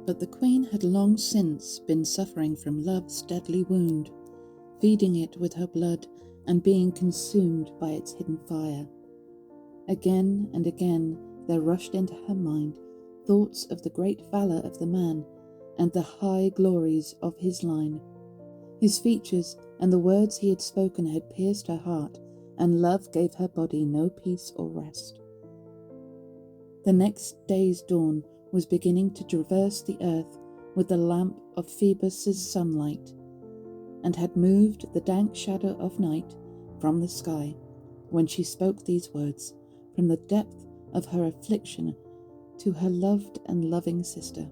But the queen had long since been suffering from love's deadly wound, feeding it with her blood and being consumed by its hidden fire. Again and again there rushed into her mind thoughts of the great valour of the man and the high glories of his line. His features and the words he had spoken had pierced her heart, and love gave her body no peace or rest. The next day's dawn was beginning to traverse the earth with the lamp of Phoebus's sunlight, and had moved the dank shadow of night from the sky, when she spoke these words from the depth of her affliction to her loved and loving sister.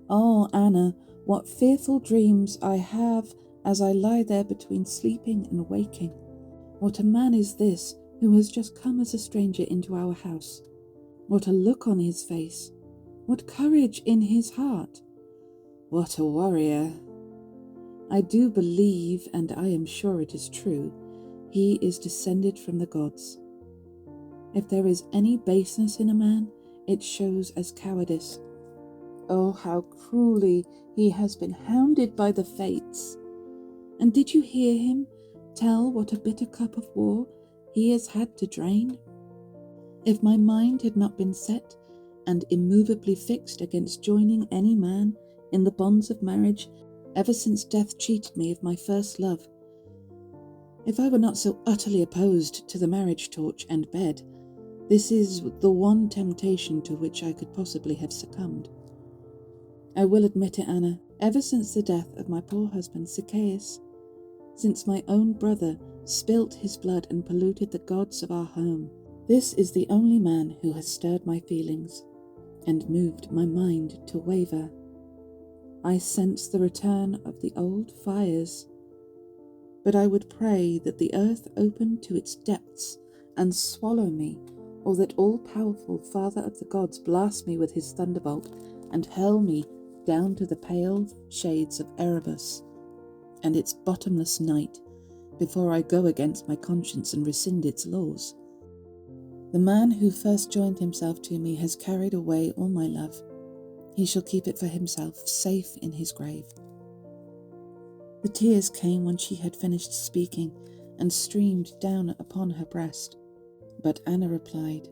"Oh, Anna, what fearful dreams I have as I lie there between sleeping and waking. What a man is this who has just come as a stranger into our house. What a look on his face! What courage in his heart! What a warrior! I do believe, and I am sure it is true, he is descended from the gods. If there is any baseness in a man, it shows as cowardice. Oh, how cruelly he has been hounded by the fates! And did you hear him tell what a bitter cup of war he has had to drain? If my mind had not been set and immovably fixed against joining any man in the bonds of marriage ever since death cheated me of my first love, if I were not so utterly opposed to the marriage torch and bed, this is the one temptation to which I could possibly have succumbed. I will admit it, Anna, ever since the death of my poor husband Sichaeus, since my own brother spilt his blood and polluted the gods of our home, this is the only man who has stirred my feelings and moved my mind to waver. I sense the return of the old fires, but I would pray that the earth open to its depths and swallow me, or that all-powerful Father of the gods blast me with his thunderbolt and hurl me down to the pale shades of Erebus and its bottomless night before I go against my conscience and rescind its laws. The man who first joined himself to me has carried away all my love. He shall keep it for himself, safe in his grave." The tears came when she had finished speaking and streamed down upon her breast. But Anna replied,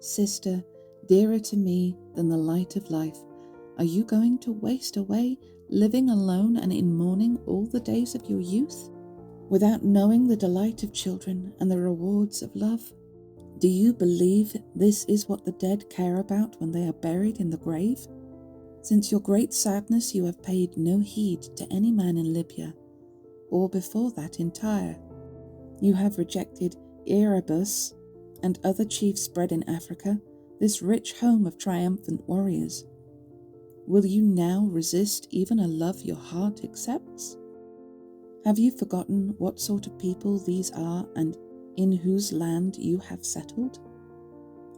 "Sister, dearer to me than the light of life, are you going to waste away, living alone and in mourning all the days of your youth, without knowing the delight of children and the rewards of love? Do you believe this is what the dead care about when they are buried in the grave? Since your great sadness you have paid no heed to any man in Libya, or before that in Tyre. You have rejected Erebus and other chiefs bred in Africa, this rich home of triumphant warriors. Will you now resist even a love your heart accepts? Have you forgotten what sort of people these are and in whose land you have settled?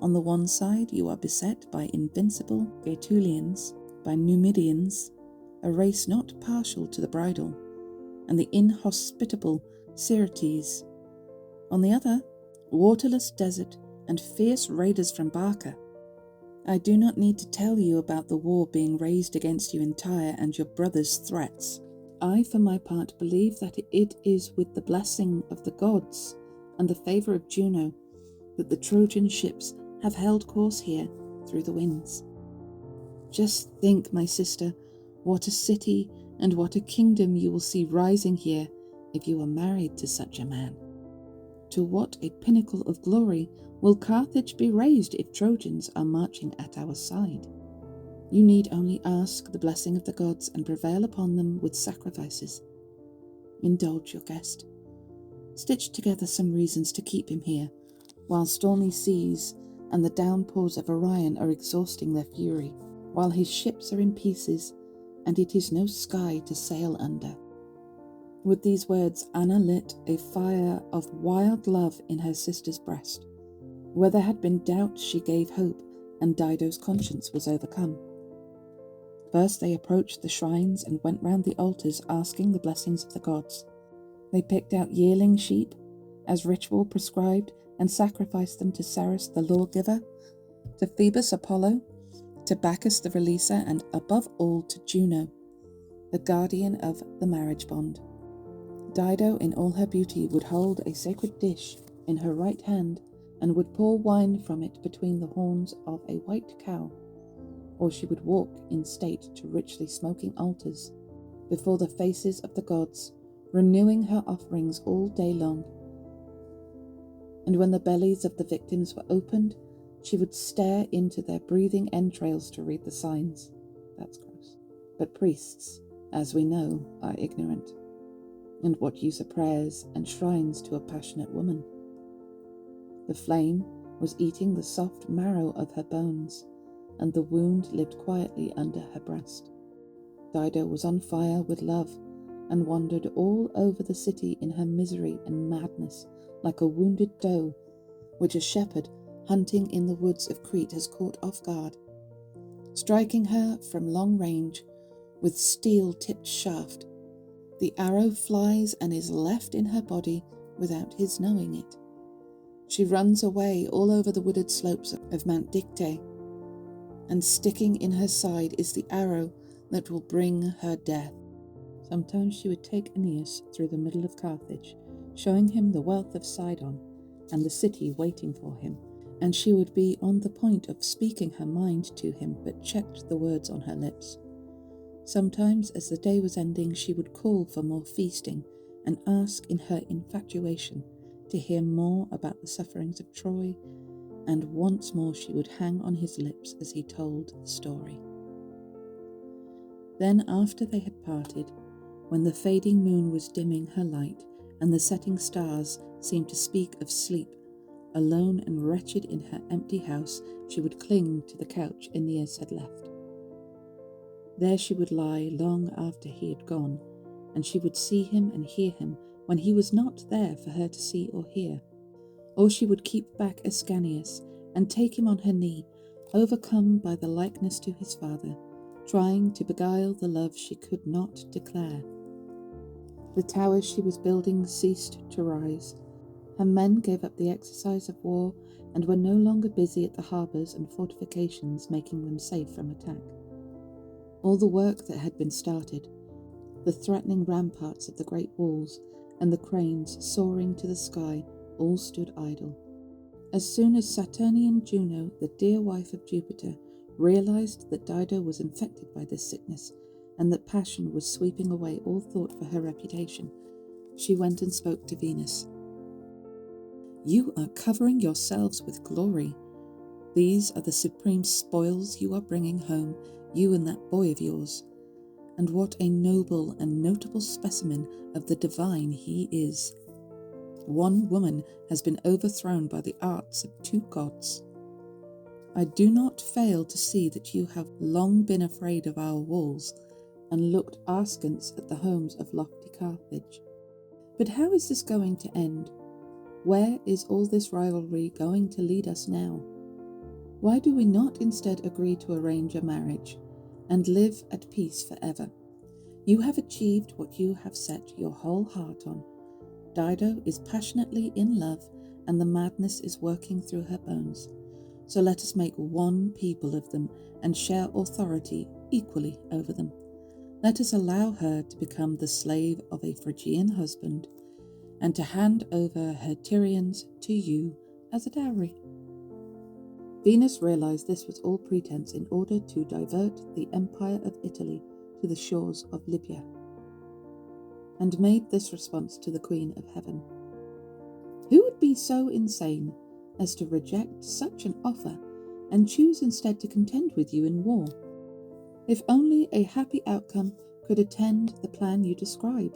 On the one side you are beset by invincible Gaetulians, by Numidians, a race not partial to the bridle, and the inhospitable Syrtes. On the other, waterless desert and fierce raiders from Barca. I do not need to tell you about the war being raised against you in Tyre and your brother's threats. I, for my part, believe that it is with the blessing of the gods and the favour of Juno that the Trojan ships have held course here through the winds. Just think, my sister, what a city and what a kingdom you will see rising here if you are married to such a man. To what a pinnacle of glory will Carthage be raised if Trojans are marching at our side? You need only ask the blessing of the gods and prevail upon them with sacrifices. Indulge your guest. Stitch together some reasons to keep him here, while stormy seas and the downpours of Orion are exhausting their fury, while his ships are in pieces, and it is no sky to sail under." With these words, Anna lit a fire of wild love in her sister's breast. Where there had been doubt, she gave hope, and Dido's conscience was overcome. First they approached the shrines and went round the altars asking the blessings of the gods. They picked out yearling sheep, as ritual prescribed, and sacrificed them to Ceres the lawgiver, to Phoebus Apollo, to Bacchus the releaser, and above all to Juno, the guardian of the marriage bond. Dido in all her beauty would hold a sacred dish in her right hand and would pour wine from it between the horns of a white cow, or she would walk in state to richly smoking altars before the faces of the gods, renewing her offerings all day long. And when the bellies of the victims were opened, she would stare into their breathing entrails to read the signs. That's gross. But priests, as we know, are ignorant. And what use are prayers and shrines to a passionate woman? The flame was eating the soft marrow of her bones, and the wound lived quietly under her breast. Dido was on fire with love, and wandered all over the city in her misery and madness, like a wounded doe, which a shepherd hunting in the woods of Crete has caught off guard, striking her from long range with steel-tipped shaft. The arrow flies and is left in her body without his knowing it. She runs away all over the wooded slopes of Mount Dicte, and sticking in her side is the arrow that will bring her death. Sometimes she would take Aeneas through the middle of Carthage, showing him the wealth of Sidon and the city waiting for him, and she would be on the point of speaking her mind to him, but checked the words on her lips. Sometimes, as the day was ending, she would call for more feasting and ask in her infatuation to hear more about the sufferings of Troy, and once more she would hang on his lips as he told the story. Then, after they had parted, when the fading moon was dimming her light and the setting stars seemed to speak of sleep, alone and wretched in her empty house, she would cling to the couch Aeneas had left. There she would lie long after he had gone, and she would see him and hear him when he was not there for her to see or hear. Or she would keep back Ascanius and take him on her knee, overcome by the likeness to his father, trying to beguile the love she could not declare. The towers she was building ceased to rise. Her men gave up the exercise of war and were no longer busy at the harbours and fortifications, making them safe from attack. All the work that had been started, the threatening ramparts of the great walls and the cranes soaring to the sky, all stood idle. As soon as Saturnian Juno, the dear wife of Jupiter, realized that Dido was infected by this sickness and that passion was sweeping away all thought for her reputation, she went and spoke to Venus. "You are covering yourselves with glory. These are the supreme spoils you are bringing home, you and that boy of yours. And what a noble and notable specimen of the divine he is. One woman has been overthrown by the arts of two gods. I do not fail to see that you have long been afraid of our walls and looked askance at the homes of lofty Carthage. But how is this going to end? Where is all this rivalry going to lead us now? Why do we not instead agree to arrange a marriage and live at peace forever? You have achieved what you have set your whole heart on. Dido is passionately in love, and the madness is working through her bones. So let us make one people of them and share authority equally over them. Let us allow her to become the slave of a Phrygian husband, and to hand over her Tyrians to you as a dowry." Venus realized this was all pretense in order to divert the empire of Italy to the shores of Libya, and made this response to the Queen of Heaven: "Who would be so insane as to reject such an offer and choose instead to contend with you in war? If only a happy outcome could attend the plan you describe.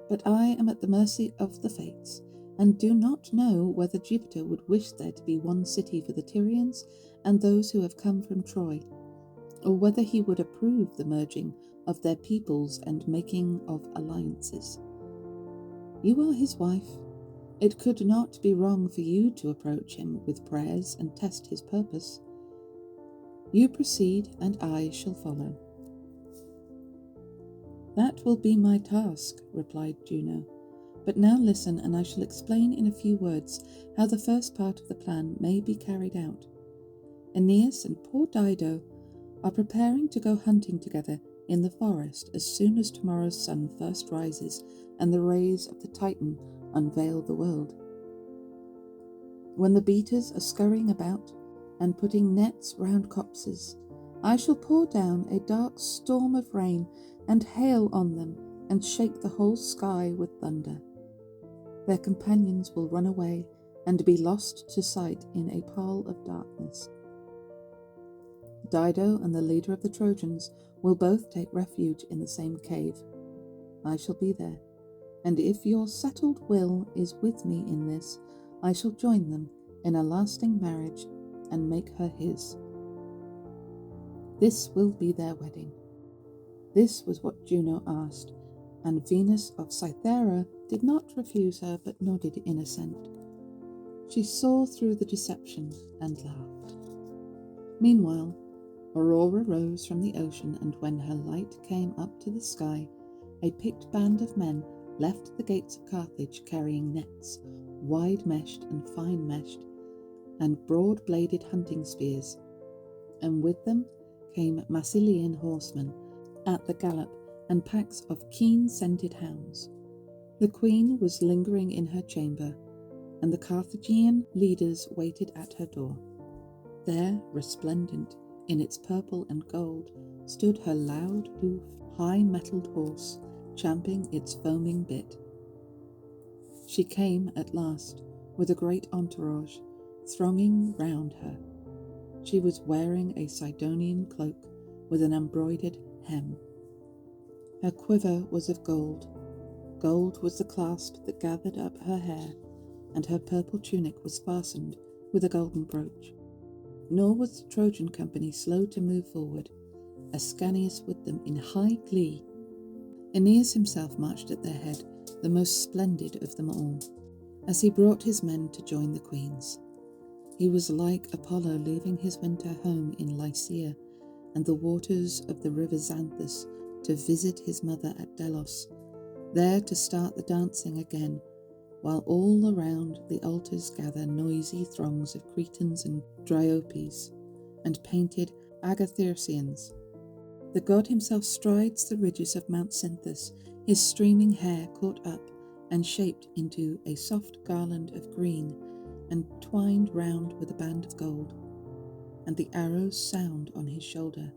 But I am at the mercy of the fates, and do not know whether Jupiter would wish there to be one city for the Tyrians and those who have come from Troy, or whether he would approve the merging of their peoples and making of alliances. You are his wife. It could not be wrong for you to approach him with prayers and test his purpose. You proceed, and I shall follow." "That will be my task," replied Juno. "But now listen, and I shall explain in a few words how the first part of the plan may be carried out. Aeneas and poor Dido are preparing to go hunting together in the forest as soon as tomorrow's sun first rises and the rays of the Titan unveil the world. When the beaters are scurrying about and putting nets round copses, I shall pour down a dark storm of rain and hail on them and shake the whole sky with thunder. Their companions will run away and be lost to sight in a pall of darkness. Dido and the leader of the Trojans will both take refuge in the same cave. I shall be there, and if your settled will is with me in this, I shall join them in a lasting marriage and make her his. This will be their wedding. This was what Juno asked, and Venus of Cythera did not refuse her but nodded in assent. She saw through the deception and laughed. Meanwhile, Aurora rose from the ocean, and when her light came up to the sky, a picked band of men left the gates of Carthage carrying nets, wide-meshed and fine-meshed, and broad-bladed hunting spears, and with them came Massilian horsemen at the gallop and packs of keen-scented hounds. The queen was lingering in her chamber, and the Carthaginian leaders waited at her door. There, resplendent in its purple and gold, stood her loud-hoofed, high-mettled horse, champing its foaming bit. She came at last, with a great entourage thronging round her. She was wearing a Sidonian cloak with an embroidered hem. Her quiver was of gold. Gold was the clasp that gathered up her hair, and her purple tunic was fastened with a golden brooch. Nor was the Trojan company slow to move forward, Ascanius with them in high glee. Aeneas himself marched at their head, the most splendid of them all, as he brought his men to join the queens. He was like Apollo leaving his winter home in Lycia and the waters of the river Xanthus to visit his mother at Delos, there to start the dancing again, while all around the altars gather noisy throngs of Cretans and Dryopes and painted Agathyrsians. The god himself strides the ridges of Mount Cynthus, his streaming hair caught up and shaped into a soft garland of green and twined round with a band of gold, and the arrows sound on his shoulder.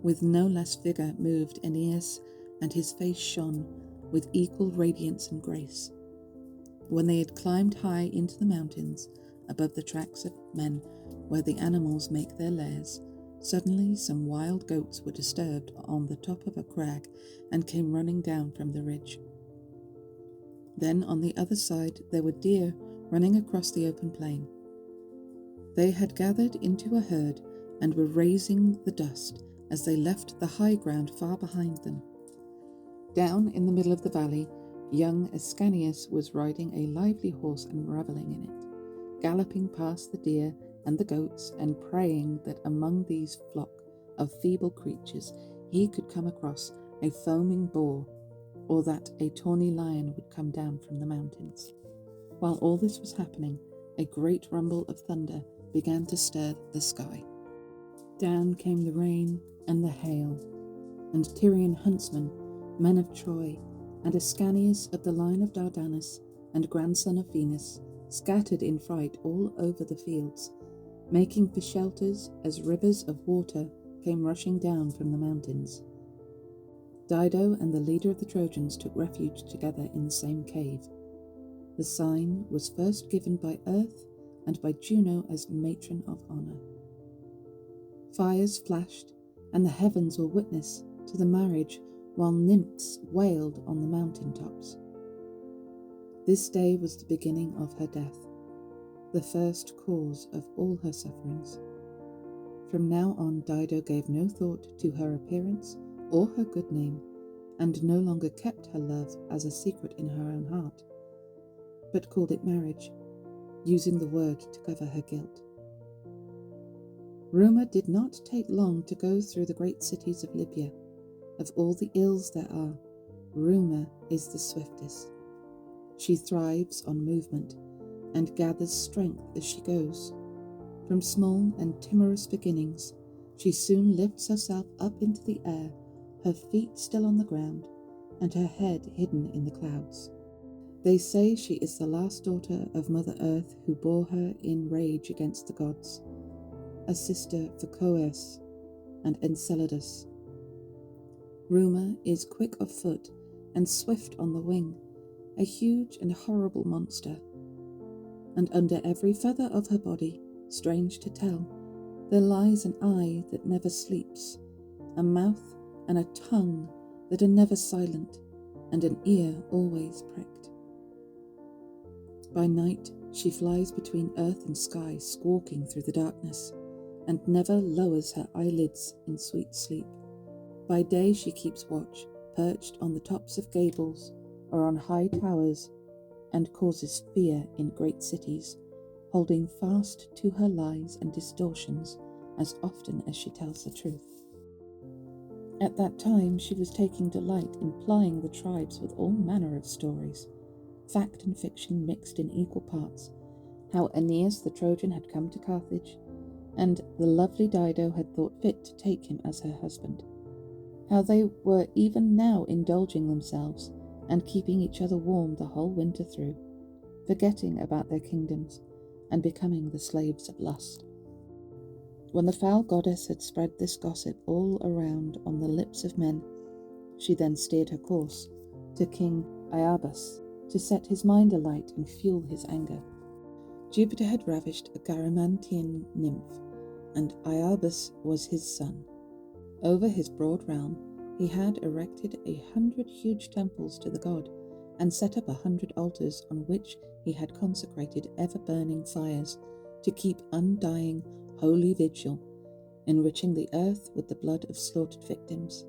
With no less vigour moved Aeneas, and his face shone with equal radiance and grace. When they had climbed high into the mountains, above the tracks of men where the animals make their lairs, suddenly some wild goats were disturbed on the top of a crag and came running down from the ridge. Then on the other side there were deer running across the open plain. They had gathered into a herd and were raising the dust as they left the high ground far behind them. Down in the middle of the valley, young Ascanius was riding a lively horse and revelling in it, galloping past the deer and the goats and praying that among these flock of feeble creatures he could come across a foaming boar, or that a tawny lion would come down from the mountains. While all this was happening, a great rumble of thunder began to stir the sky. Down came the rain and the hail, and Tyrian huntsmen, men of Troy, and Ascanius of the line of Dardanus, and grandson of Venus, scattered in fright all over the fields, making for shelters as rivers of water came rushing down from the mountains. Dido and the leader of the Trojans took refuge together in the same cave. The sign was first given by Earth and by Juno as matron of honour. Fires flashed, and the heavens were witness to the marriage, while nymphs wailed on the mountain tops. This day was the beginning of her death, the first cause of all her sufferings. From now on Dido gave no thought to her appearance or her good name, and no longer kept her love as a secret in her own heart, but called it marriage, using the word to cover her guilt. Rumour did not take long to go through the great cities of Libya. Of all the ills there are, rumour is the swiftest. She thrives on movement and gathers strength as she goes. From small and timorous beginnings, She soon lifts herself up into the air, her feet still on the ground, and her head hidden in the clouds. They say she is the last daughter of Mother Earth who bore her in rage against the gods, a sister for Coeus and Enceladus. Rumour is quick of foot and swift on the wing, a huge and horrible monster. And under every feather of her body, strange to tell, there lies an eye that never sleeps, a mouth and a tongue that are never silent, and an ear always pricked. By night she flies between earth and sky, squawking through the darkness, and never lowers her eyelids in sweet sleep. By day she keeps watch, perched on the tops of gables or on high towers, and causes fear in great cities, holding fast to her lies and distortions as often as she tells the truth. At that time she was taking delight in plying the tribes with all manner of stories, fact and fiction mixed in equal parts, how Aeneas the Trojan had come to Carthage, and the lovely Dido had thought fit to take him as her husband, how they were even now indulging themselves and keeping each other warm the whole winter through, forgetting about their kingdoms and becoming the slaves of lust. When the foul goddess had spread this gossip all around on the lips of men, she then steered her course to King Aeneas to set his mind alight and fuel his anger. Jupiter had ravished a Garamantian nymph, and Aeneas was his son. Over his broad realm he had erected 100 huge temples to the god, and set up 100 altars on which he had consecrated ever-burning fires to keep undying holy vigil, enriching the earth with the blood of slaughtered victims,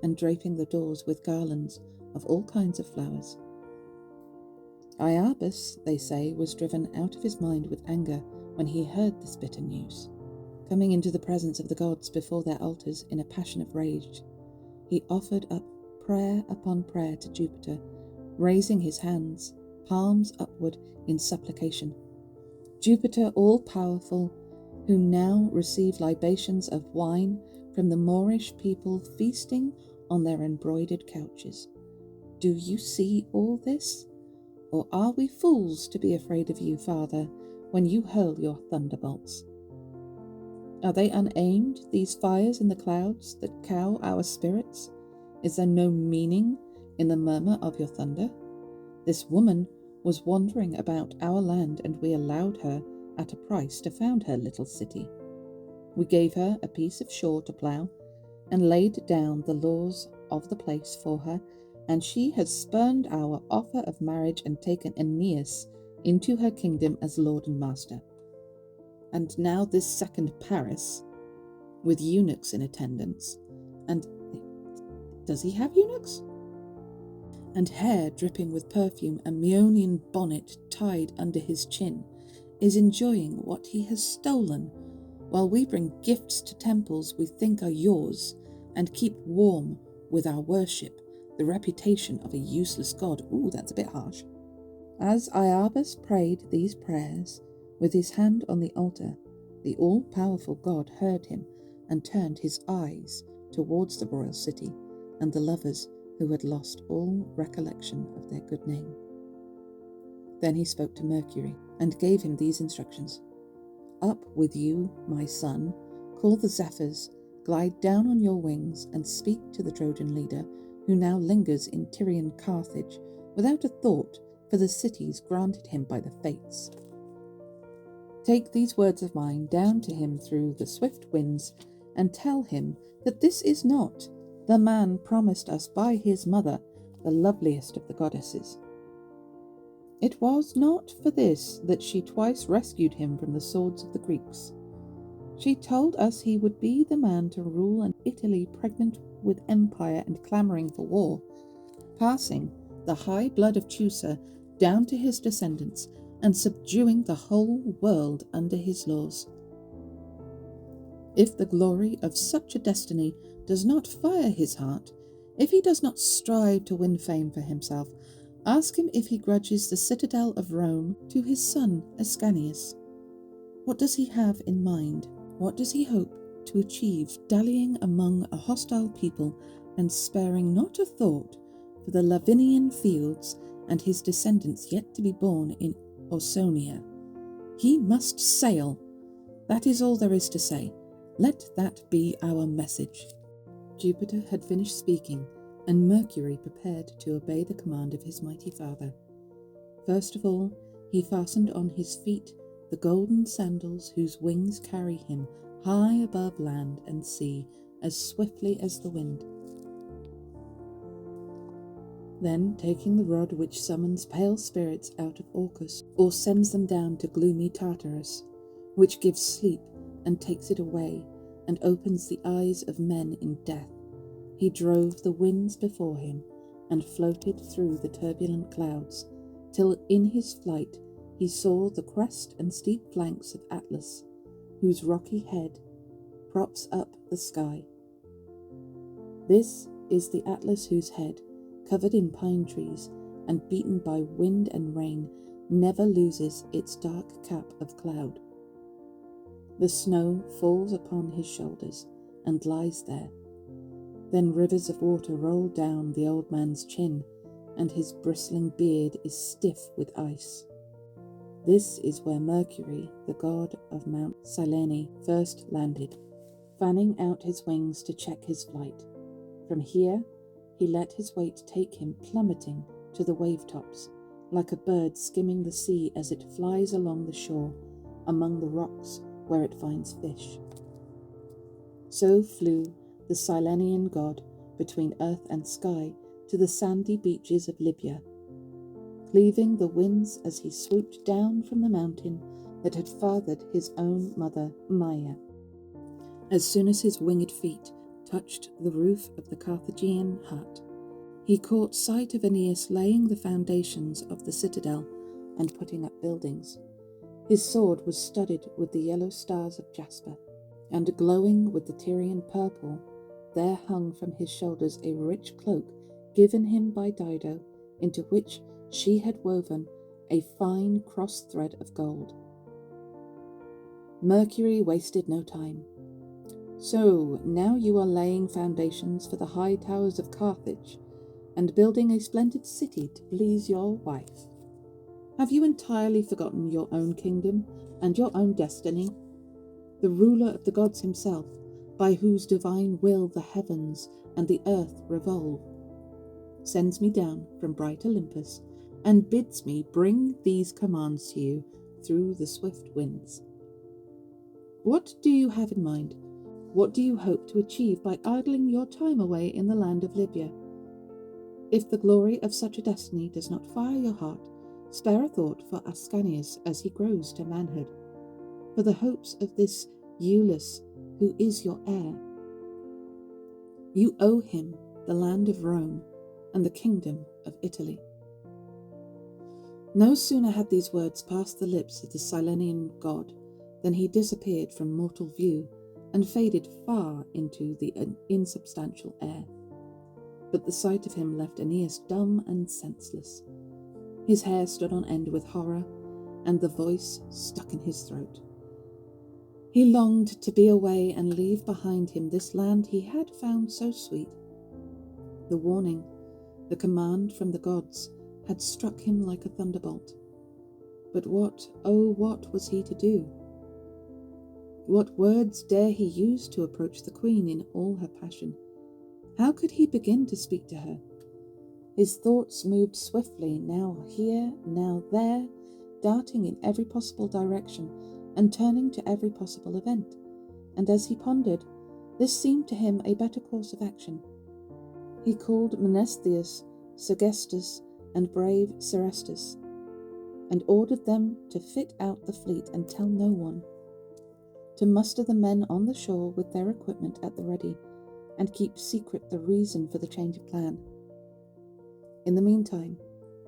and draping the doors with garlands of all kinds of flowers. Aeneas, they say, was driven out of his mind with anger when he heard this bitter news. Coming into the presence of the gods before their altars in a passion of rage, he offered up prayer upon prayer to Jupiter, raising his hands, palms upward in supplication. Jupiter, all-powerful, who now receive libations of wine from the Moorish people feasting on their embroidered couches. Do you see all this? Or are we fools to be afraid of you, Father, when you hurl your thunderbolts? Are they unaimed, these fires in the clouds that cow our spirits? Is there no meaning in the murmur of your thunder? This woman was wandering about our land, and we allowed her at a price to found her little city. We gave her a piece of shore to plough, and laid down the laws of the place for her, and she has spurned our offer of marriage and taken Aeneas into her kingdom as lord and master. And now this second Paris, with eunuchs in attendance, and does he have eunuchs? And hair dripping with perfume, a Meonian bonnet tied under his chin, is enjoying what he has stolen, while we bring gifts to temples we think are yours, and keep warm with our worship the reputation of a useless god. Ooh, that's a bit harsh. As Aeneas prayed these prayers, with his hand on the altar, the all-powerful god heard him and turned his eyes towards the royal city and the lovers who had lost all recollection of their good name. Then he spoke to Mercury and gave him these instructions. Up with you, my son, call the Zephyrs, glide down on your wings, and speak to the Trojan leader, who now lingers in Tyrian Carthage, without a thought for the cities granted him by the fates. Take these words of mine down to him through the swift winds, and tell him that this is not the man promised us by his mother, the loveliest of the goddesses. It was not for this that she twice rescued him from the swords of the Greeks. She told us he would be the man to rule an Italy pregnant with empire and clamouring for war, passing the high blood of Teucer down to his descendants and subduing the whole world under his laws. If the glory of such a destiny does not fire his heart, if he does not strive to win fame for himself, ask him if he grudges the citadel of Rome to his son Ascanius. What does he have in mind? What does he hope? to achieve, dallying among a hostile people and sparing not a thought for the Lavinian fields and his descendants yet to be born in Ausonia. He must sail. That is all there is to say. Let that be our message." Jupiter had finished speaking, and Mercury prepared to obey the command of his mighty father. First of all, he fastened on his feet the golden sandals whose wings carry him high above land and sea as swiftly as the wind. Then, taking the rod which summons pale spirits out of Orcus, or sends them down to gloomy Tartarus, which gives sleep and takes it away, and opens the eyes of men in death, he drove the winds before him, and floated through the turbulent clouds, till in his flight he saw the crest and steep flanks of Atlas, whose rocky head props up the sky. This is the Atlas whose head, covered in pine trees and beaten by wind and rain, never loses its dark cap of cloud. The snow falls upon his shoulders and lies there. Then rivers of water roll down the old man's chin, and his bristling beard is stiff with ice. This is where Mercury, the god of Mount Cyllene, first landed, fanning out his wings to check his flight. From here, he let his weight take him plummeting to the wave tops, like a bird skimming the sea as it flies along the shore, among the rocks where it finds fish. So flew the Cyllenian god between earth and sky to the sandy beaches of Libya, cleaving the winds as he swooped down from the mountain that had fathered his own mother Maia. As soon as his winged feet touched the roof of the Carthaginian hut, he caught sight of Aeneas laying the foundations of the citadel and putting up buildings. His sword was studded with the yellow stars of jasper, and glowing with the Tyrian purple, there hung from his shoulders a rich cloak given him by Dido, into which she had woven a fine cross thread of gold. Mercury wasted no time. "So now you are laying foundations for the high towers of Carthage, and building a splendid city to please your wife. Have you entirely forgotten your own kingdom and your own destiny? The ruler of the gods himself, by whose divine will the heavens and the earth revolve, sends me down from bright Olympus and bids me bring these commands to you through the swift winds. What do you have in mind? What do you hope to achieve by idling your time away in the land of Libya? If the glory of such a destiny does not fire your heart, spare a thought for Ascanius as he grows to manhood, for the hopes of this Iulus who is your heir. You owe him the land of Rome and the kingdom of Italy." No sooner had these words passed the lips of the Cyllenian god than he disappeared from mortal view and faded far into the insubstantial air. But the sight of him left Aeneas dumb and senseless. His hair stood on end with horror, and the voice stuck in his throat. He longed to be away and leave behind him this land he had found so sweet. The warning, the command from the gods, had struck him like a thunderbolt. But what, oh what was he to do? What words dare he use to approach the queen in all her passion? How could he begin to speak to her? His thoughts moved swiftly, now here, now there, darting in every possible direction and turning to every possible event. And as he pondered, this seemed to him a better course of action. He called Mnestheus, Sergestus, and brave Serestus, and ordered them to fit out the fleet and tell no one, to muster the men on the shore with their equipment at the ready, and keep secret the reason for the change of plan. In the meantime,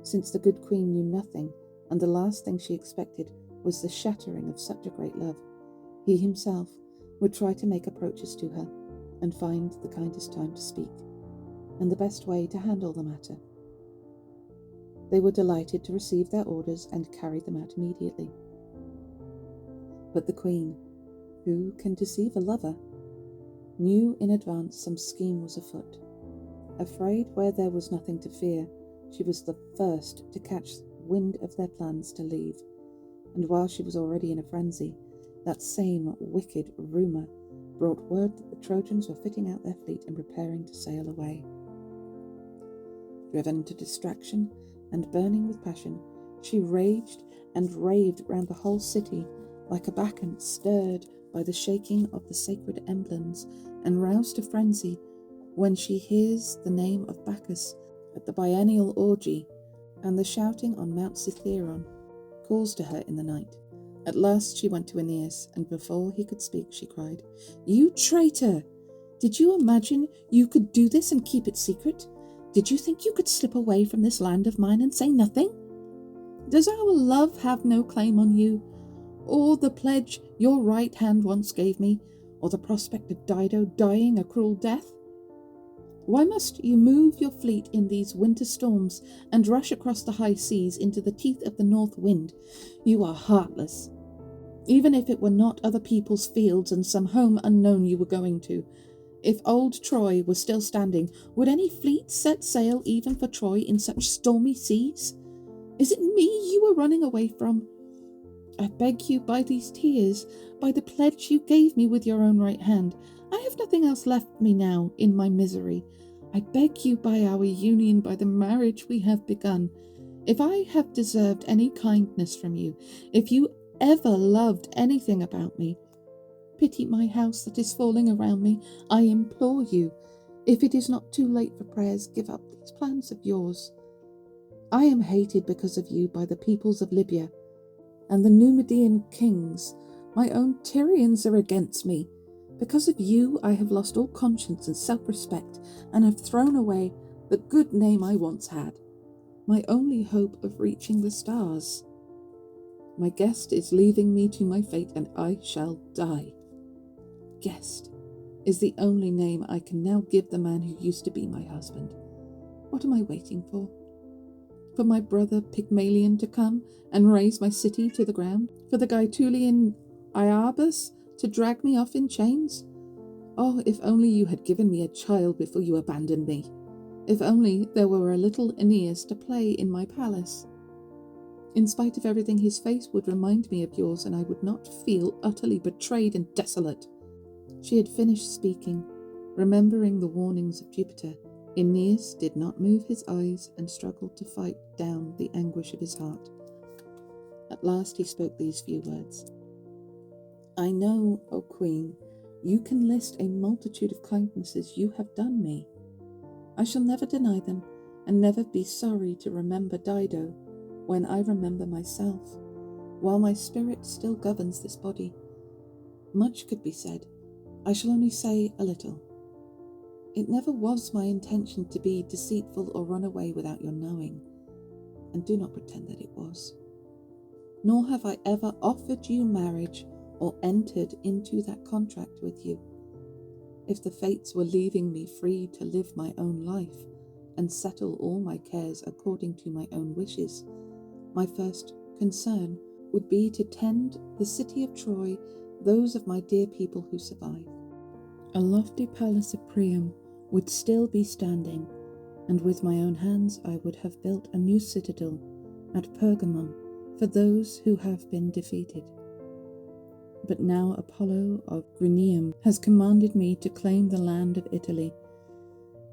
since the good queen knew nothing, and the last thing she expected was the shattering of such a great love, he himself would try to make approaches to her, and find the kindest time to speak, and the best way to handle the matter. They were delighted to receive their orders and carried them out immediately. But the queen, who can deceive a lover, knew in advance some scheme was afoot. Afraid where there was nothing to fear, she was the first to catch wind of their plans to leave, and while she was already in a frenzy, that same wicked rumour brought word that the Trojans were fitting out their fleet and preparing to sail away. Driven to distraction and burning with passion, she raged and raved round the whole city like a bacchant stirred by the shaking of the sacred emblems and roused to frenzy when she hears the name of Bacchus at the biennial orgy, and the shouting on Mount Cithæron calls to her in the night. At last she went to Aeneas, and before he could speak she cried, "You traitor! Did you imagine you could do this and keep it secret? Did you think you could slip away from this land of mine and say nothing? Does our love have no claim on you, or the pledge your right hand once gave me, or the prospect of Dido dying a cruel death? Why must you move your fleet in these winter storms and rush across the high seas into the teeth of the north wind? You are heartless. Even if it were not other people's fields and some home unknown you were going to, if old Troy was still standing, would any fleet set sail even for Troy in such stormy seas? Is it me you are running away from? I beg you by these tears, by the pledge you gave me with your own right hand. I have nothing else left me now in my misery. I beg you by our union, by the marriage we have begun. If I have deserved any kindness from you, if you ever loved anything about me, pity my house that is falling around me, I implore you. If it is not too late for prayers, give up these plans of yours. I am hated because of you by the peoples of Libya and the Numidian kings. My own Tyrians are against me. Because of you, I have lost all conscience and self-respect, and have thrown away the good name I once had, my only hope of reaching the stars. My guest is leaving me to my fate, and I shall die. Guest is the only name I can now give the man who used to be my husband. What am I waiting for? For my brother Pygmalion to come and raze my city to the ground? For the Gaetulian Iarbas to drag me off in chains? Oh, if only you had given me a child before you abandoned me. If only there were a little Aeneas to play in my palace. In spite of everything, his face would remind me of yours, and I would not feel utterly betrayed and desolate." She had finished speaking. Remembering the warnings of Jupiter, Aeneas did not move his eyes and struggled to fight down the anguish of his heart. At last he spoke these few words. "I know, O Queen, you can list a multitude of kindnesses you have done me. I shall never deny them, and never be sorry to remember Dido when I remember myself, while my spirit still governs this body. Much could be said. I shall only say a little. It never was my intention to be deceitful or run away without your knowing, and do not pretend that it was. Nor have I ever offered you marriage or entered into that contract with you. If the fates were leaving me free to live my own life and settle all my cares according to my own wishes, my first concern would be to tend the city of Troy, those of my dear people who survive. A lofty palace of Priam would still be standing, and with my own hands I would have built a new citadel at Pergamon for those who have been defeated. But now Apollo of Grunium has commanded me to claim the land of Italy,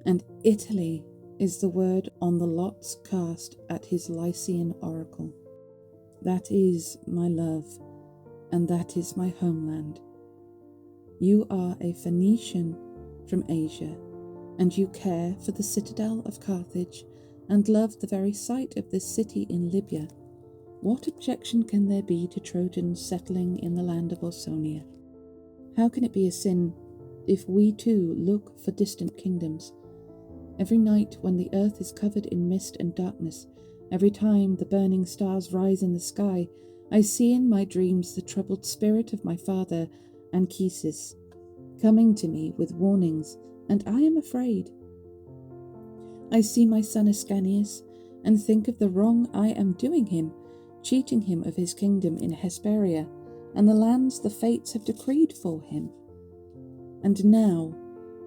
and Italy is the word on the lots cast at his Lycian oracle. That is my love, and that is my homeland. You are a Phoenician from Asia, and you care for the citadel of Carthage, and love the very sight of this city in Libya. What objection can there be to Trojans settling in the land of Ausonia? How can it be a sin if we too look for distant kingdoms? Every night when the earth is covered in mist and darkness, every time the burning stars rise in the sky, I see in my dreams the troubled spirit of my father Anchises coming to me with warnings, and I am afraid. I see my son Ascanius and think of the wrong I am doing him, cheating him of his kingdom in Hesperia and the lands the fates have decreed for him. And now,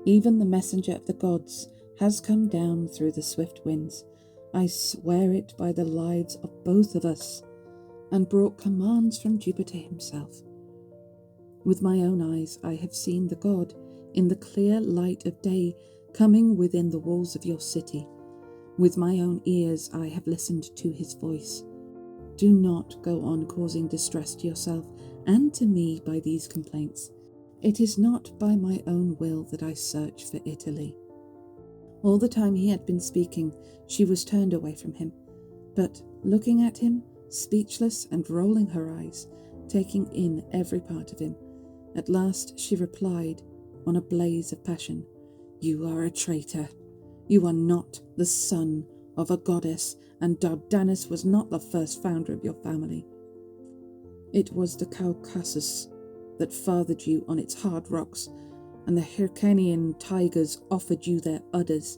even the messenger of the gods has come down through the swift winds. I swear it by the lives of both of us, and brought commands from Jupiter himself. With my own eyes I have seen the god in the clear light of day coming within the walls of your city. With my own ears I have listened to his voice. Do not go on causing distress to yourself and to me by these complaints. It is not by my own will that I search for Italy. All the time he had been speaking, she was turned away from him, but looking at him, speechless and rolling her eyes, taking in every part of him. At last she replied, on a blaze of passion, "You are a traitor. You are not the son of a goddess, and Dardanus was not the first founder of your family. It was the Caucasus that fathered you on its hard rocks, and the Hyrcanian tigers offered you their udders.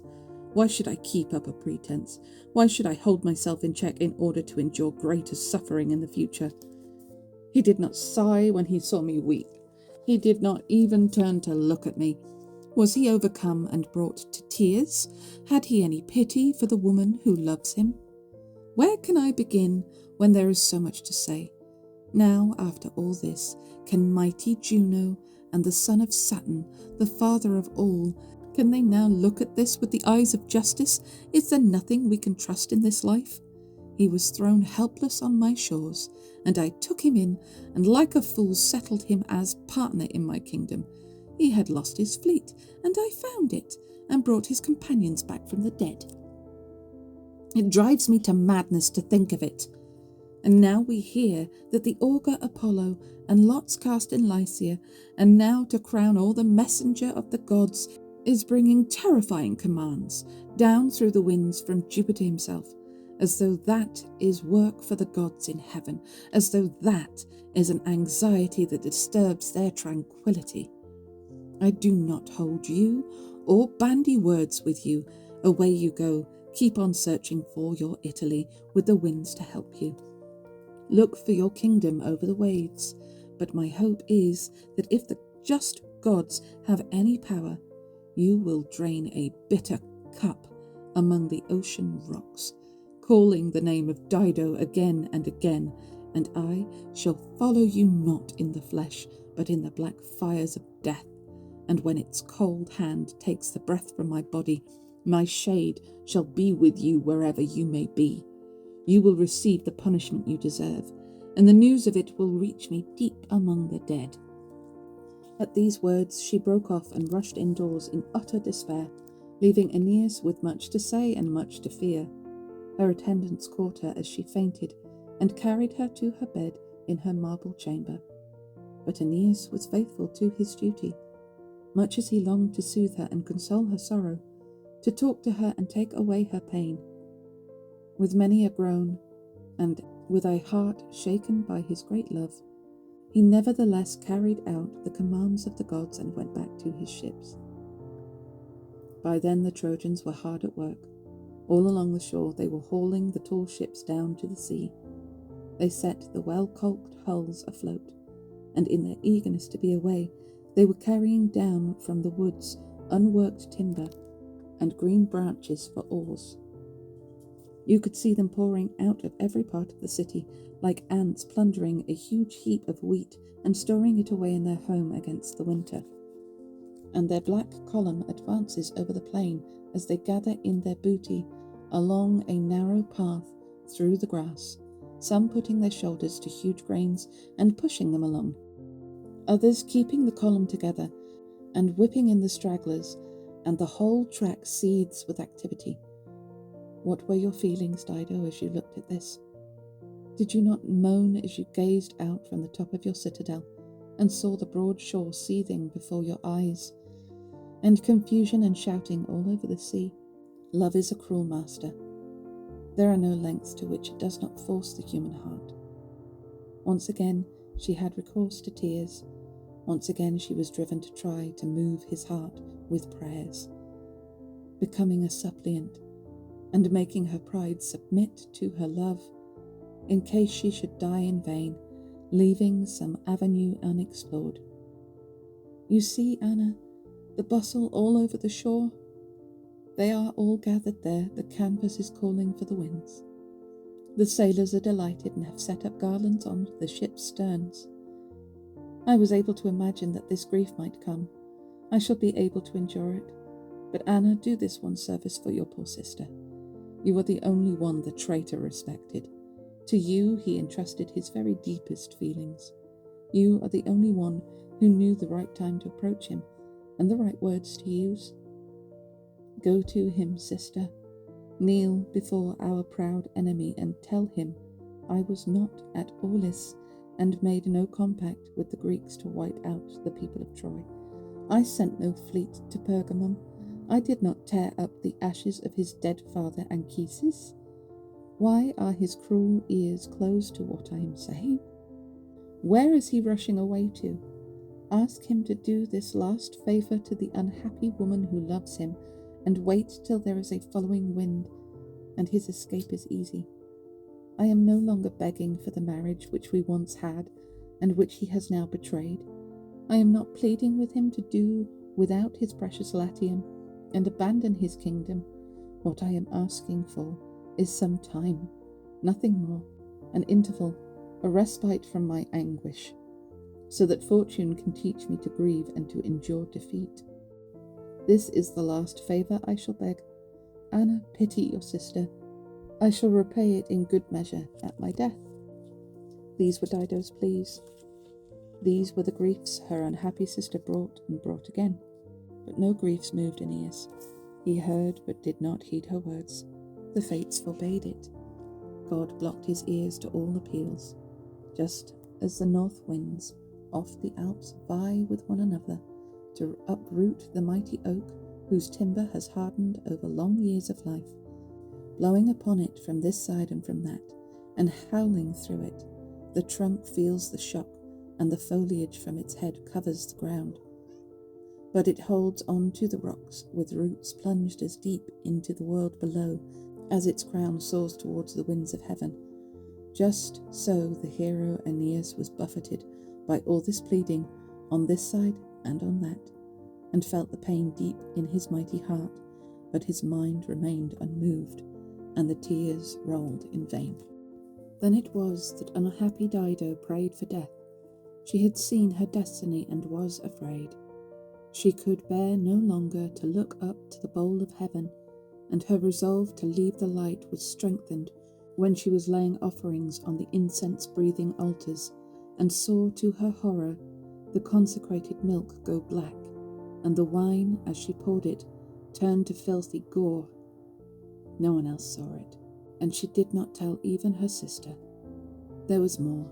Why should I keep up a pretense? Why should I hold myself in check in order to endure greater suffering in the future?" He did not sigh when he saw me weep. He did not even turn to look at me. Was he overcome and brought to tears? Had he any pity for the woman who loves him? Where can I begin when there is so much to say? Now, after all this, can mighty Juno and the son of Saturn, the father of all, can they now look at this with the eyes of justice? Is there nothing we can trust in this life? He was thrown helpless on my shores, and I took him in, and like a fool settled him as partner in my kingdom. He had lost his fleet, and I found it, and brought his companions back from the dead. It drives me to madness to think of it. And now we hear that the augur Apollo and lots cast in Lycia, and now to crown all the messenger of the gods, is bringing terrifying commands down through the winds from Jupiter himself, as though that is work for the gods in heaven, as though that is an anxiety that disturbs their tranquillity. I do not hold you or bandy words with you. Away you go, keep on searching for your Italy with the winds to help you. Look for your kingdom over the waves, but my hope is that if the just gods have any power, you will drain a bitter cup among the ocean rocks, calling the name of Dido again and again, and I shall follow you not in the flesh, but in the black fires of death. And when its cold hand takes the breath from my body, my shade shall be with you wherever you may be. You will receive the punishment you deserve, and the news of it will reach me deep among the dead." At these words she broke off and rushed indoors in utter despair, leaving Aeneas with much to say and much to fear. Her attendants caught her as she fainted, and carried her to her bed in her marble chamber. But Aeneas was faithful to his duty. Much as he longed to soothe her and console her sorrow, to talk to her and take away her pain, with many a groan, and with a heart shaken by his great love, he nevertheless carried out the commands of the gods and went back to his ships. By then the Trojans were hard at work. All along the shore they were hauling the tall ships down to the sea. They set the well-caulked hulls afloat, and in their eagerness to be away, they were carrying down from the woods unworked timber and green branches for oars. You could see them pouring out of every part of the city, like ants plundering a huge heap of wheat and storing it away in their home against the winter. And their black column advances over the plain as they gather in their booty along a narrow path through the grass, some putting their shoulders to huge grains and pushing them along, others keeping the column together and whipping in the stragglers, and the whole track seethes with activity. What were your feelings, Dido, as you looked at this? Did you not moan as you gazed out from the top of your citadel and saw the broad shore seething before your eyes, and confusion and shouting all over the sea? Love is a cruel master. There are no lengths to which it does not force the human heart. Once again she had recourse to tears. Once again she was driven to try to move his heart with prayers, becoming a suppliant, and making her pride submit to her love, in case she should die in vain, leaving some avenue unexplored. You see, Anna, The bustle all over the shore. They are all gathered there, the canvas is calling for the winds. The sailors are delighted and have set up garlands on the ship's sterns. I was able to imagine that this grief might come. I shall be able to endure it. But Anna, do this one service for your poor sister. You are the only one the traitor respected. To you he entrusted his very deepest feelings. You are the only one who knew the right time to approach him and the right words to use. Go to him, sister. Kneel before our proud enemy and tell him I was not at Aulis and made no compact with the Greeks to wipe out the people of Troy. I sent no fleet to Pergamum. I did not tear up the ashes of his dead father Anchises. Why are his cruel ears closed to what I am saying? Where is he rushing away to? Ask him to do this last favour to the unhappy woman who loves him, and wait till there is a following wind, and his escape is easy. I am no longer begging for the marriage which we once had, and which he has now betrayed. I am not pleading with him to do without his precious Latium, and abandon his kingdom. What I am asking for is some time, nothing more, an interval, a respite from my anguish, so that fortune can teach me to grieve and to endure defeat. This is the last favour I shall beg. Anna, pity your sister. I shall repay it in good measure at my death. These were Dido's pleas. These were the griefs her unhappy sister brought and brought again. But no griefs moved Aeneas. He heard but did not heed her words. The fates forbade it. God blocked his ears to all appeals, just as the north winds off the Alps vie with one another to uproot the mighty oak whose timber has hardened over long years of life, blowing upon it from this side and from that, and howling through it. The trunk feels the shock, and the foliage from its head covers the ground. But it holds on to the rocks, with roots plunged as deep into the world below as its crown soars towards the winds of heaven. Just so the hero Aeneas was buffeted by all this pleading on this side and on that, and felt the pain deep in his mighty heart, but his mind remained unmoved, and the tears rolled in vain. Then it was that unhappy Dido prayed for death. She had seen her destiny and was afraid. She could bear no longer to look up to the bowl of heaven, and her resolve to leave the light was strengthened when she was laying offerings on the incense-breathing altars, and saw to her horror the consecrated milk go black, and the wine, as she poured it, turned to filthy gore. No one else saw it, and she did not tell even her sister. There was more.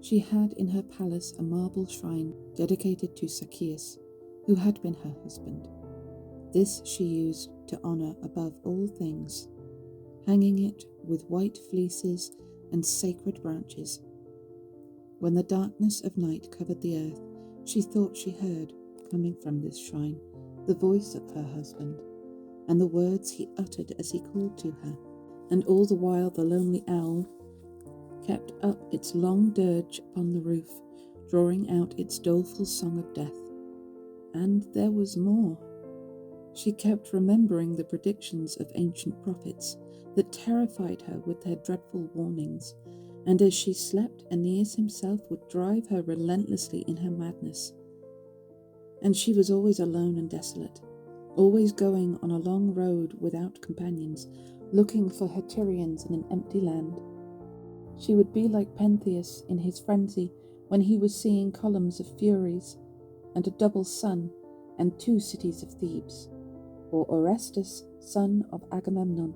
She had in her palace a marble shrine dedicated to Zacchaeus, who had been her husband. This she used to honour above all things, hanging it with white fleeces and sacred branches. When the darkness of night covered the earth, she thought she heard, coming from this shrine, the voice of her husband, and the words he uttered as he called to her. And all the while the lonely owl kept up its long dirge upon the roof, drawing out its doleful song of death. And there was more. She kept remembering the predictions of ancient prophets that terrified her with their dreadful warnings, and as she slept, Aeneas himself would drive her relentlessly in her madness. And she was always alone and desolate, always going on a long road without companions, looking for her Tyrians in an empty land. She would be like Pentheus in his frenzy when he was seeing columns of Furies, and a double sun, and 2 cities of Thebes, or Orestes, son of Agamemnon,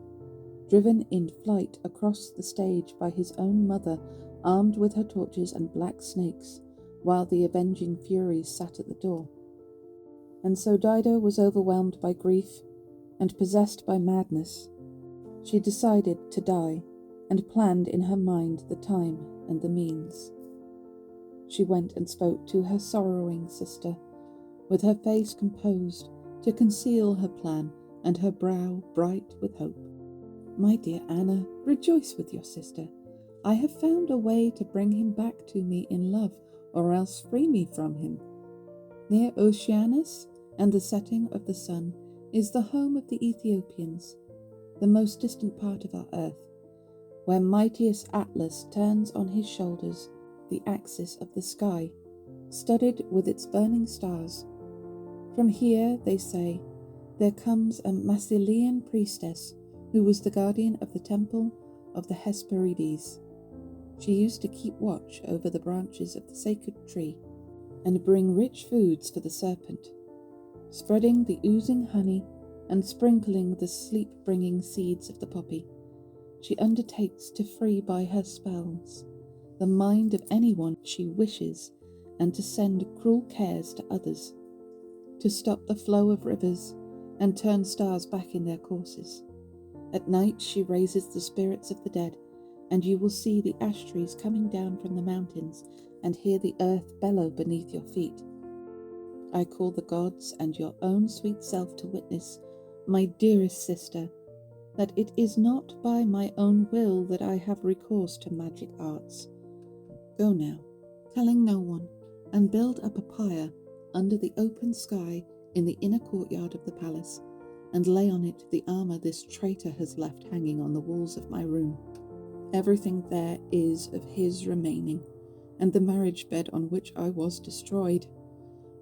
driven in flight across the stage by his own mother, armed with her torches and black snakes, while the avenging Furies sat at the door. And so Dido was overwhelmed by grief and possessed by madness. She decided to die, and planned in her mind the time and the means. She went and spoke to her sorrowing sister, with her face composed to conceal her plan and her brow bright with hope. My dear Anna, rejoice with your sister. I have found a way to bring him back to me in love, or else free me from him. Near Oceanus, and the setting of the sun is the home of the Ethiopians, the most distant part of our earth, where mightiest Atlas turns on his shoulders the axis of the sky, studded with its burning stars. From here, they say, there comes a Massilian priestess who was the guardian of the temple of the Hesperides. She used to keep watch over the branches of the sacred tree and bring rich foods for the serpent, spreading the oozing honey and sprinkling the sleep-bringing seeds of the poppy. She undertakes to free by her spells the mind of anyone she wishes and to send cruel cares to others, to stop the flow of rivers and turn stars back in their courses. At night she raises the spirits of the dead, and you will see the ash trees coming down from the mountains and hear the earth bellow beneath your feet. I call the gods and your own sweet self to witness, my dearest sister, that it is not by my own will that I have recourse to magic arts. Go now, telling no one, and build up a pyre under the open sky in the inner courtyard of the palace, and lay on it the armour this traitor has left hanging on the walls of my room. Everything there is of his remaining, and the marriage bed on which I was destroyed.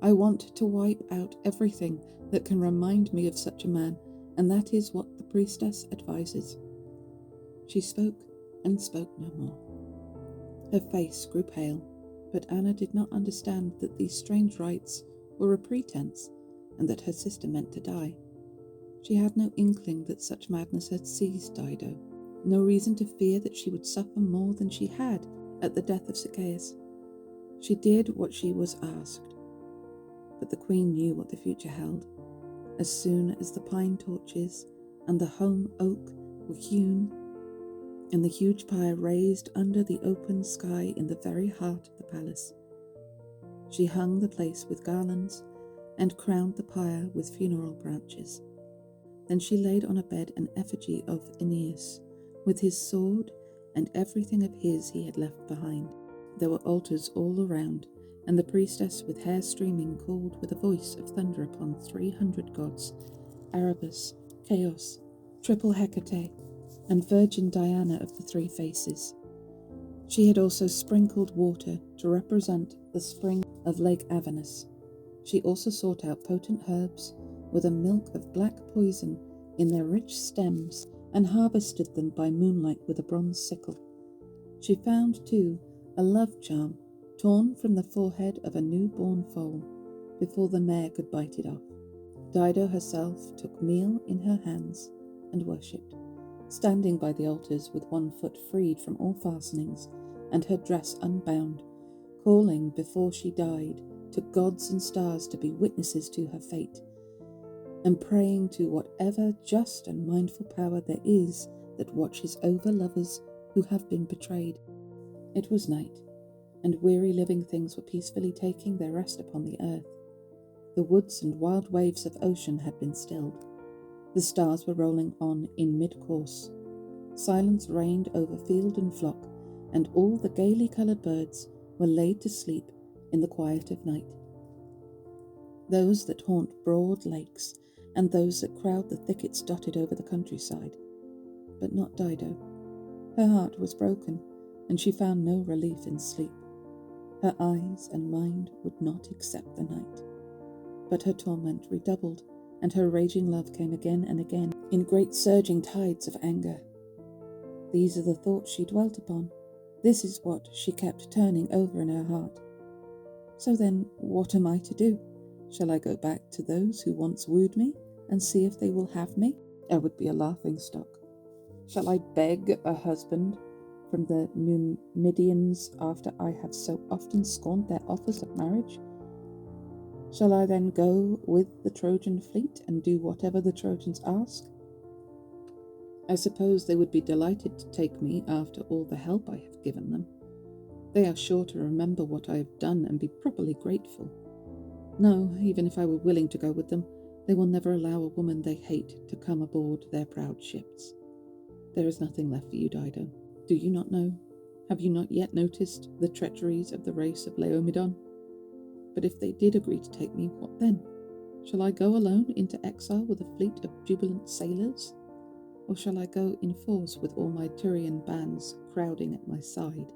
I want to wipe out everything that can remind me of such a man, and that is what the priestess advises. She spoke and spoke no more. Her face grew pale, but Anna did not understand that these strange rites were a pretense, and that her sister meant to die. She had no inkling that such madness had seized Dido, no reason to fear that she would suffer more than she had at the death of Sychaeus. She did what she was asked, but the queen knew what the future held. As soon as the pine torches and the home oak were hewn, and the huge pyre raised under the open sky in the very heart of the palace, she hung the place with garlands and crowned the pyre with funeral branches. Then she laid on a bed an effigy of Aeneas, with his sword and everything of his he had left behind. There were altars all around, and the priestess with hair streaming called with a voice of thunder upon 300 gods, Erebus, Chaos, triple Hecate, and Virgin Diana of the three faces. She had also sprinkled water to represent the spring of Lake Avenus. She also sought out potent herbs with a milk of black poison in their rich stems, and harvested them by moonlight with a bronze sickle. She found, too, a love charm torn from the forehead of a newborn foal before the mare could bite it off. Dido herself took meal in her hands and worshipped, standing by the altars with one foot freed from all fastenings and her dress unbound, calling before she died to gods and stars to be witnesses to her fate, and praying to whatever just and mindful power there is that watches over lovers who have been betrayed. It was night, and weary living things were peacefully taking their rest upon the earth. The woods and wild waves of ocean had been stilled. The stars were rolling on in mid-course. Silence reigned over field and flock, and all the gaily coloured birds were laid to sleep in the quiet of night. Those that haunt broad lakes, and those that crowd the thickets dotted over the countryside. But not Dido. Her heart was broken, and she found no relief in sleep. Her eyes and mind would not accept the night. But her torment redoubled, and her raging love came again and again in great surging tides of anger. These are the thoughts she dwelt upon. This is what she kept turning over in her heart. So then, what am I to do? Shall I go back to those who once wooed me and see if they will have me? I would be a laughing-stock. Shall I beg a husband from the Numidians after I have so often scorned their offers of marriage? Shall I then go with the Trojan fleet and do whatever the Trojans ask? I suppose they would be delighted to take me after all the help I have given them. They are sure to remember what I have done and be properly grateful. No, even if I were willing to go with them, they will never allow a woman they hate to come aboard their proud ships. There is nothing left for you, Dido. Do you not know? Have you not yet noticed the treacheries of the race of Laomedon? But if they did agree to take me, what then? Shall I go alone into exile with a fleet of jubilant sailors? Or shall I go in force with all my Tyrian bands crowding at my side?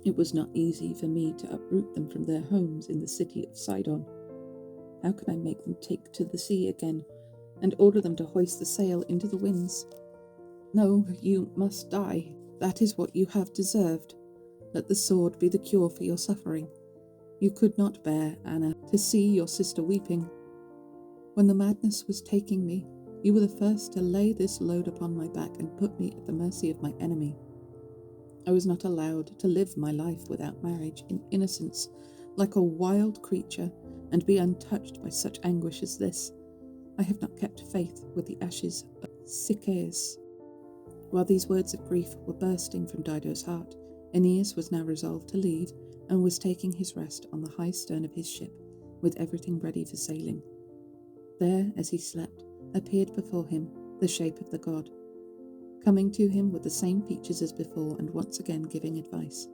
It was not easy for me to uproot them from their homes in the city of Sidon. How can I make them take to the sea again, and order them to hoist the sail into the winds? No, you must die. That is what you have deserved. Let the sword be the cure for your suffering. You could not bear, Anna, to see your sister weeping. When the madness was taking me, you were the first to lay this load upon my back and put me at the mercy of my enemy. I was not allowed to live my life without marriage in innocence, like a wild creature, and be untouched by such anguish as this. I have not kept faith with the ashes of Sychaeus. While these words of grief were bursting from Dido's heart, Aeneas was now resolved to leave, and was taking his rest on the high stern of his ship, with everything ready for sailing. There, as he slept, appeared before him the shape of the god, coming to him with the same features as before, and once again giving advice,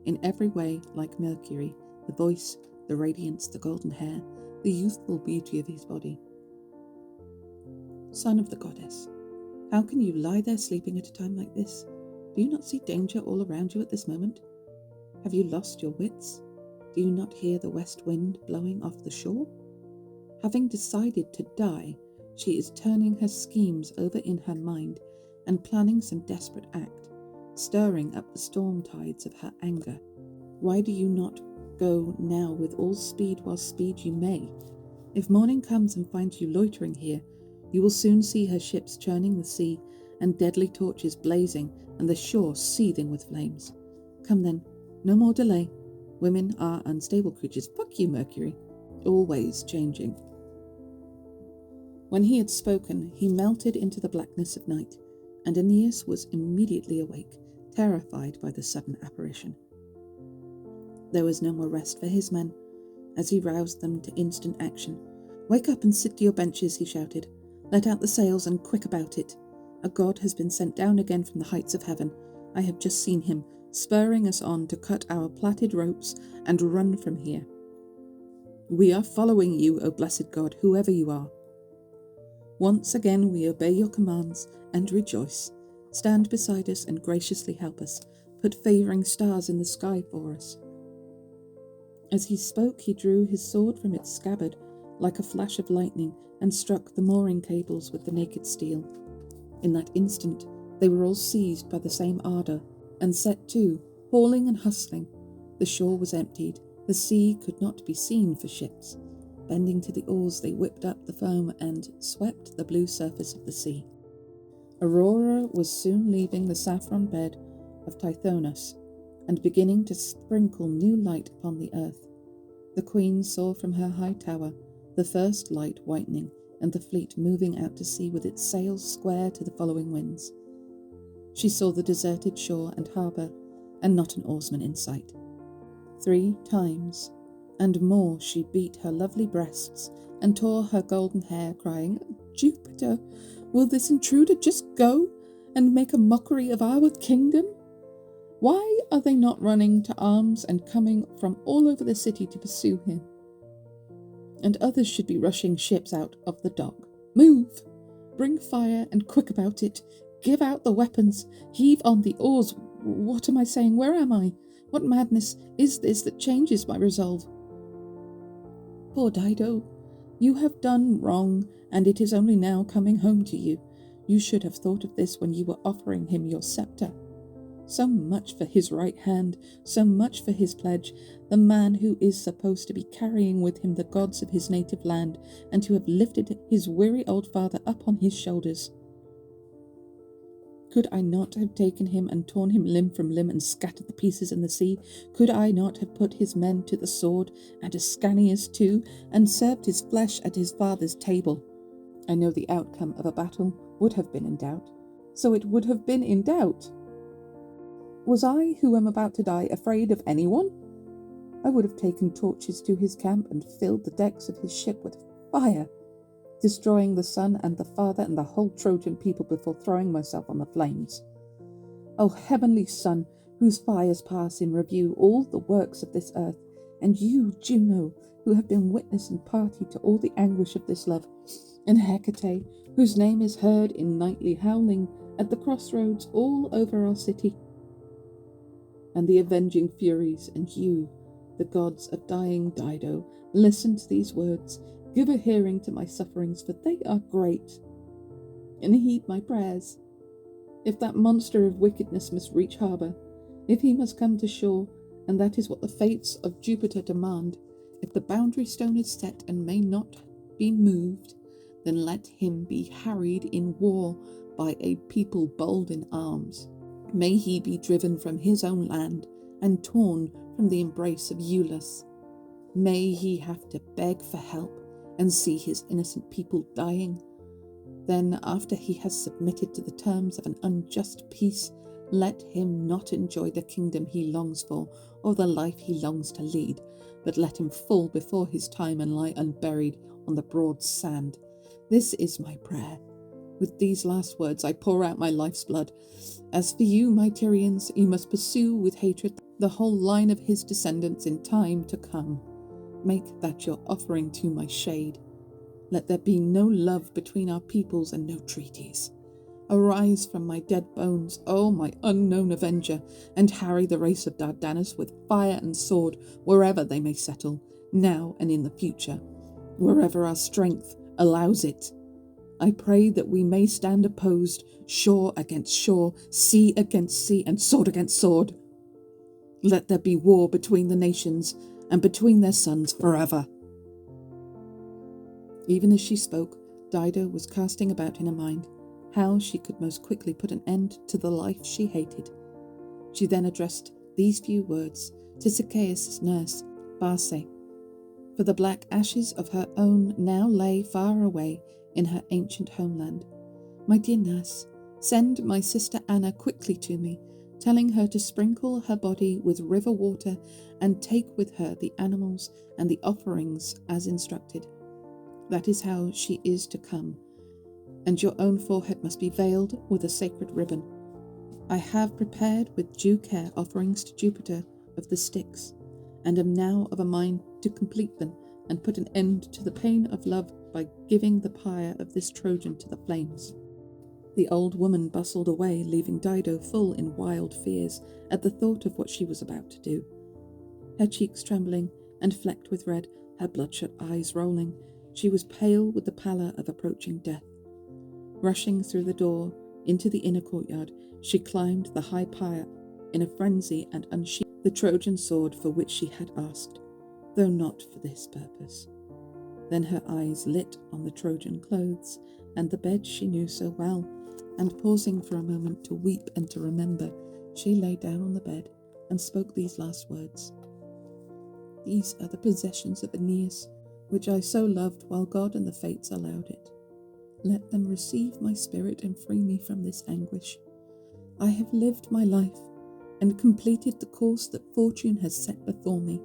in every way like Mercury, the voice, the radiance, the golden hair, the youthful beauty of his body. Son of the goddess, how can you lie there sleeping at a time like this? Do you not see danger all around you at this moment? Have you lost your wits? Do you not hear the west wind blowing off the shore? Having decided to die, she is turning her schemes over in her mind and planning some desperate act, stirring up the storm tides of her anger. Why do you not go now with all speed while speed you may? If morning comes and finds you loitering here, you will soon see her ships churning the sea and deadly torches blazing and the shore seething with flames. Come then, no more delay. Women are unstable creatures. Fuck you, Mercury. Always changing. When he had spoken, he melted into the blackness of night, and Aeneas was immediately awake, terrified by the sudden apparition. There was no more rest for his men, as he roused them to instant action. "Wake up and sit to your benches," he shouted. "Let out the sails and quick about it. A god has been sent down again from the heights of heaven. I have just seen him, spurring us on to cut our plaited ropes and run from here. We are following you, O blessed God, whoever you are. Once again we obey your commands and rejoice. Stand beside us and graciously help us. Put favouring stars in the sky for us." As he spoke, he drew his sword from its scabbard like a flash of lightning and struck the mooring cables with the naked steel. In that instant, they were all seized by the same ardour and set to, hauling and hustling. The shore was emptied. The sea could not be seen for ships. Bending to the oars, they whipped up the foam and swept the blue surface of the sea. Aurora was soon leaving the saffron bed of Tithonus and beginning to sprinkle new light upon the earth. The queen saw from her high tower the first light whitening and the fleet moving out to sea with its sails square to the following winds. She saw the deserted shore and harbour, and not an oarsman in sight. 3 times and more she beat her lovely breasts and tore her golden hair, crying, "Jupiter, will this intruder just go and make a mockery of our kingdom? Why are they not running to arms and coming from all over the city to pursue him? And others should be rushing ships out of the dock. Move! Bring fire and quick about it. Give out the weapons. Heave on the oars. What am I saying? Where am I? What madness is this that changes my resolve? Poor Dido, you have done wrong, and it is only now coming home to you. You should have thought of this when you were offering him your sceptre. So much for his right hand, so much for his pledge, the man who is supposed to be carrying with him the gods of his native land, and to have lifted his weary old father up on his shoulders. Could I not have taken him and torn him limb from limb and scattered the pieces in the sea? Could I not have put his men to the sword, and Ascanius too, and served his flesh at his father's table? I know the outcome of a battle would have been in doubt, so it would have been in doubt. Was I, who am about to die, afraid of anyone? I would have taken torches to his camp and filled the decks of his ship with fire, destroying the son and the father and the whole Trojan people before throwing myself on the flames. O heavenly Son, whose fires pass in review all the works of this earth, And you, Juno, who have been witness and party to all the anguish of this love, and Hecate, whose name is heard in nightly howling at the crossroads all over our city, and the avenging Furies, and you, the gods of dying Dido, listen to these words, give a hearing to my sufferings, for they are great, and heed my prayers. If that monster of wickedness must reach harbour, if he must come to shore, and that is what the fates of Jupiter demand, if the boundary stone is set and may not be moved, then let him be harried in war by a people bold in arms. May he be driven from his own land and torn from the embrace of Iülus. May he have to beg for help and see his innocent people dying. Then, after he has submitted to the terms of an unjust peace, let him not enjoy the kingdom he longs for or the life he longs to lead, but let him fall before his time and lie unburied on the broad sand. This is my prayer. With these last words I pour out my life's blood. As for you, my Tyrians, you must pursue with hatred the whole line of his descendants in time to come. Make that your offering to my shade. Let there be no love between our peoples and no treaties. Arise from my dead bones, O my unknown avenger, and harry the race of Dardanus with fire and sword wherever they may settle, now and in the future, wherever our strength allows it. I pray that we may stand opposed, shore against shore, sea against sea, and sword against sword. Let there be war between the nations and between their sons forever. Even as she spoke, Dido was casting about in her mind how she could most quickly put an end to the life she hated. She then addressed these few words to Sychaeus' nurse, Barce, for the black ashes of her own now lay far away in her ancient homeland. My dear nurse, send my sister Anna quickly to me, telling her to sprinkle her body with river water and take with her the animals and the offerings as instructed. That is how she is to come, and your own forehead must be veiled with a sacred ribbon. I have prepared with due care offerings to Jupiter of the Styx, and am now of a mind to complete them and put an end to the pain of love by giving the pyre of this Trojan to the flames. The old woman bustled away, leaving Dido full in wild fears at the thought of what she was about to do. Her cheeks trembling and flecked with red, her bloodshot eyes rolling, she was pale with the pallor of approaching death. Rushing through the door into the inner courtyard, she climbed the high pyre in a frenzy and unsheathed the Trojan sword for which she had asked, though not for this purpose. Then her eyes lit on the Trojan clothes and the bed she knew so well, and pausing for a moment to weep and to remember, she lay down on the bed and spoke these last words. These are the possessions of Aeneas, which I so loved while God and the fates allowed it. Let them receive my spirit and free me from this anguish. I have lived my life and completed the course that fortune has set before me,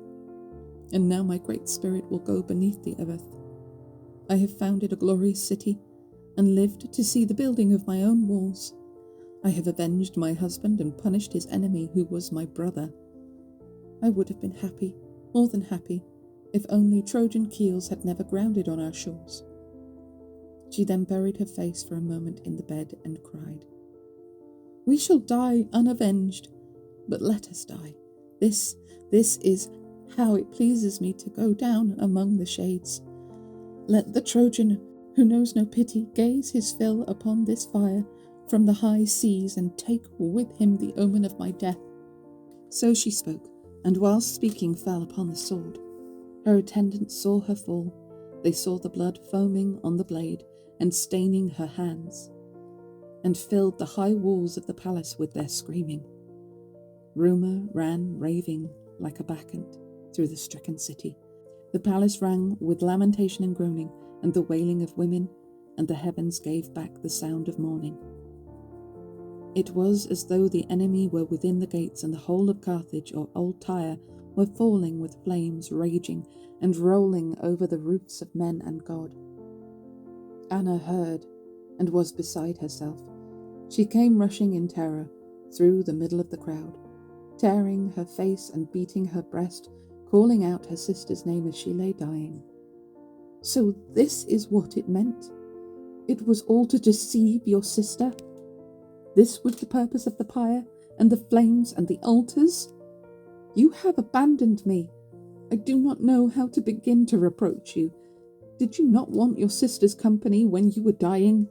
and now my great spirit will go beneath the earth. I have founded a glorious city and lived to see the building of my own walls. I have avenged my husband and punished his enemy who was my brother. I would have been happy, more than happy, if only Trojan keels had never grounded on our shores. She then buried her face for a moment in the bed and cried, We shall die unavenged, but let us die. This is how it pleases me to go down among the shades. Let the Trojan, who knows no pity, gaze his fill upon this fire from the high seas and take with him the omen of my death. So she spoke, and whilst speaking fell upon the sword. Her attendants saw her fall. They saw the blood foaming on the blade and staining her hands, and filled the high walls of the palace with their screaming. Rumour ran raving like a bacchant through the stricken city. The palace rang with lamentation and groaning, and the wailing of women, and the heavens gave back the sound of mourning. It was as though the enemy were within the gates, and the whole of Carthage or old Tyre were falling with flames raging and rolling over the roofs of men and God. Anna heard, and was beside herself. She came rushing in terror through the middle of the crowd, tearing her face and beating her breast, calling out her sister's name as she lay dying. So this is what it meant. It was all to deceive your sister. This was the purpose of the pyre and the flames and the altars. You have abandoned me. I do not know how to begin to reproach you. Did you not want your sister's company when you were dying?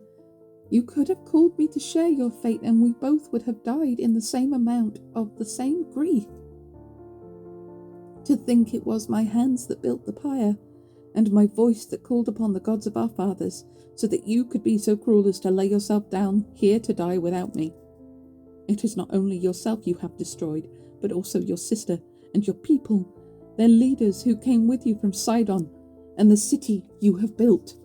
You could have called me to share your fate, and we both would have died in the same amount of the same grief. To think it was my hands that built the pyre, and my voice that called upon the gods of our fathers, so that you could be so cruel as to lay yourself down here to die without me. It is not only yourself you have destroyed, but also your sister and your people, their leaders who came with you from Sidon, and the city you have built.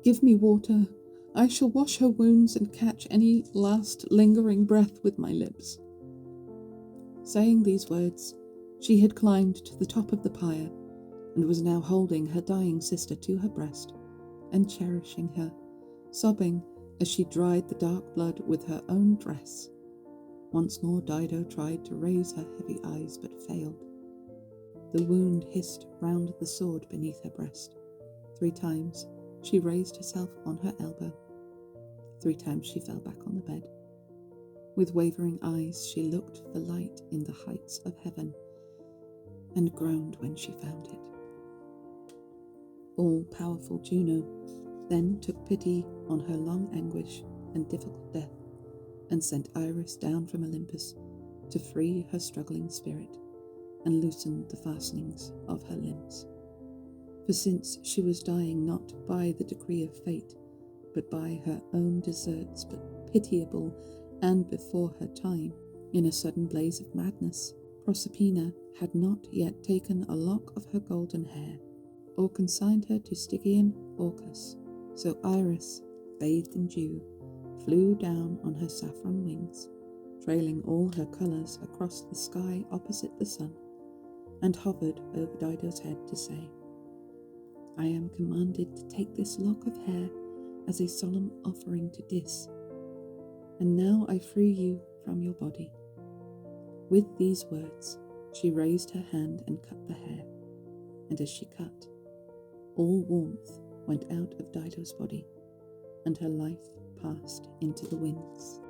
Give me water. I shall wash her wounds and catch any last lingering breath with my lips. Saying these words, she had climbed to the top of the pyre, and was now holding her dying sister to her breast, and cherishing her, sobbing as she dried the dark blood with her own dress. Once more Dido tried to raise her heavy eyes, but failed. The wound hissed round the sword beneath her breast. 3 times she raised herself on her elbow. 3 times she fell back on the bed. With wavering eyes she looked for light in the heights of heaven, and groaned when she found it. All-powerful Juno then took pity on her long anguish and difficult death, and sent Iris down from Olympus to free her struggling spirit and loosen the fastenings of her limbs. For since she was dying not by the decree of fate, but by her own deserts, but pitiable and before her time, in a sudden blaze of madness, Proserpina had not yet taken a lock of her golden hair, or consigned her to Stygian Orcus. So Iris, bathed in dew, flew down on her saffron wings, trailing all her colours across the sky opposite the sun, and hovered over Dido's head to say, I am commanded to take this lock of hair as a solemn offering to Dis, and now I free you from your body. With these words, she raised her hand and cut the hair, and as she cut, all warmth went out of Dido's body, and her life passed into the winds.